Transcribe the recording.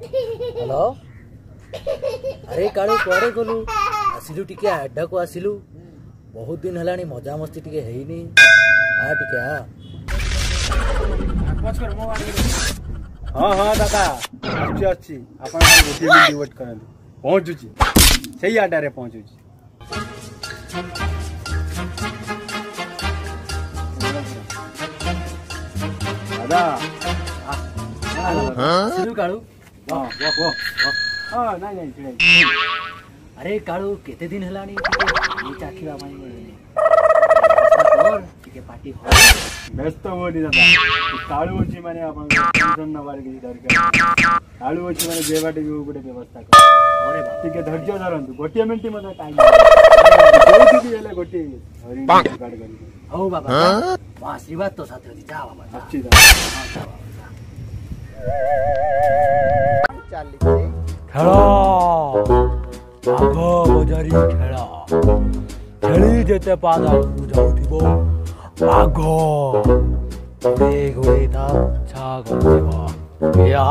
hello अरे कालू कुआड़े गलु आसिलु टिके अड्डा को आसिलु बहुत दिन हलानी मजा मस्ती टिके हेइनी आ टिके आ हाँ हाँ दादा अच्छी अच्छी आपण गोटे मिनिट वेट करंतु पहुंचुची सही आड्डा रे पहुंचुची दादा आसिलु कालू हाँ वो हाँ नहीं नहीं अरे कालू केते दिन हलानी टिके ये चाखिबा माई मिलनी और टिके पार्टी हो व्यस्त होनी दादा काळू होची माने आपण टेंशन न बारे की डर के काळू होची माने जे बाटे जो गुटे व्यवस्था कर अरे बाप ठीक है धैर्य धरंतु गोटे मिनिट मध्ये टाइम जोई की गेले गोटे हरी गाड करी हो बाबा आशीर्वाद तो साथे होती जा बाबा अच्छी दादा खेल आग बजारी खेल खेली जेते पाद आगु जाउथिबो आग घोड़े घोड़े था छा गो या